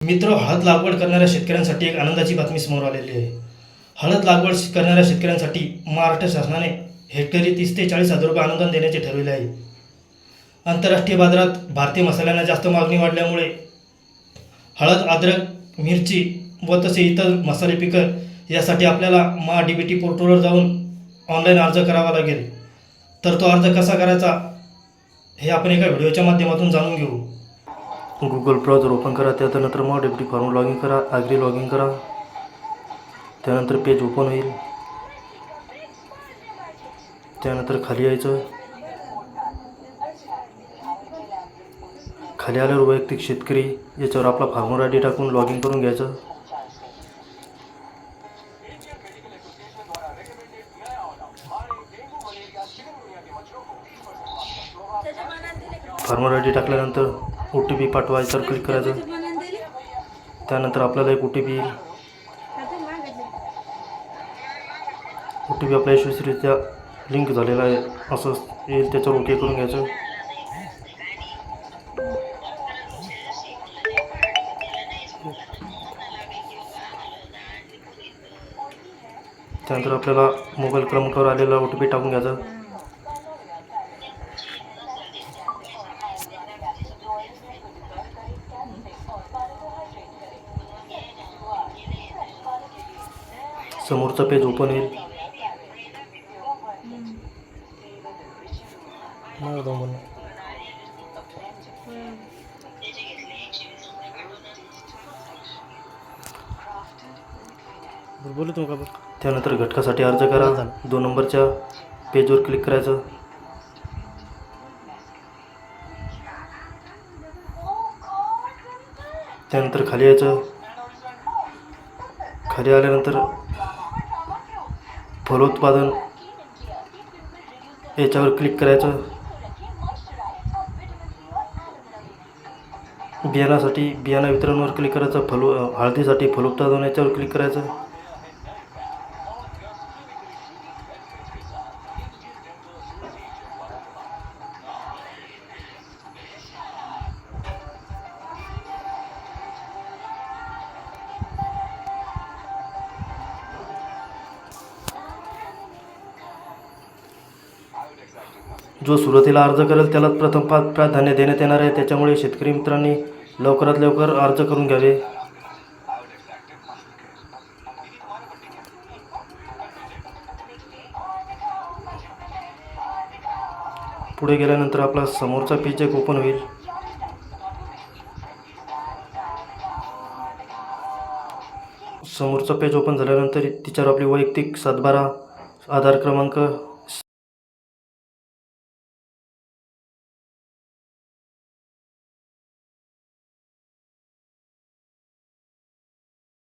मित्र, हळद लागवड करणाऱ्या शेतकऱ्यांसाठी एक आनंदाची बातमी समोर आलेली आहे. हळद लागवड करणाऱ्या शेतकऱ्यांसाठी महाराष्ट्र शासनाने हेक्टरी 30 ते 40 हजार रुपये अनुदान देण्याचे ठरविले आहे. आंतरराष्ट्रीय बाजारात भारतीय मसाल्यांना जास्त मागणी वाढल्यामुळे हळद, अद्रक, मिरची व तसे इतर मसाले पिकं यासाठी आपल्याला DBT पोर्टलवर जाऊन ऑनलाईन अर्ज करावा लागेल. तर तो अर्ज कसा करायचा हे आपण एका व्हिडिओच्या माध्यमातून जाणून घेऊ. गूगल ब्राउझर ओपन करा. त्यानंतर DBT फॉर्म लॉग इन करा. ॲग्री लॉग इन करा. त्यानंतर पेज ओपन होईल. त्यानंतर खाली यायचं. खाली आल्यावर वैयक्तिक शेतकरी याच्यावर आपला फार्मर ID टाकून लॉग इन करून घ्यायचं. फार्मर ID टाकल्यानंतर OTP पाठवा याच्यावर क्लिक करायचं. त्यानंतर आपल्याला एक OTP येईल. OTP आपल्या यशस्वीरित्या लिंक झालेला आहे असं येईल. त्याच्यावर ओके करून घ्यायचं. त्यानंतर आपल्याला मोबाईल क्रमांकावर आलेला OTP टाकून घ्यायचा. समोरचं पेज ओपन होईल. त्यानंतर घटकासाठी अर्ज करा. 2 नंबरच्या पेजवर क्लिक करायचं. त्यानंतर खाली यायचं. खाली आल्यानंतर फलोत्पादन याच्यावर क्लिक करायचं. बियाणासाठी बियाणा वितरणवर क्लिक करायचं. हळदीसाठी फलोत्पादन याच्यावर क्लिक करायचं. जो सुरुवातीला अर्ज करेल त्याला प्रथम प्राधान्य देण्यात येणार आहे. त्याच्यामुळे शेतकरी मित्रांनी लवकरात लवकर अर्ज करून घ्यावे. पुढे गेल्यानंतर आपला समोरचा पेज एक ओपन होईल. समोरचा पेज ओपन झाल्यानंतर तिच्यावर आपली वैयक्तिक सातबारा, आधार क्रमांक,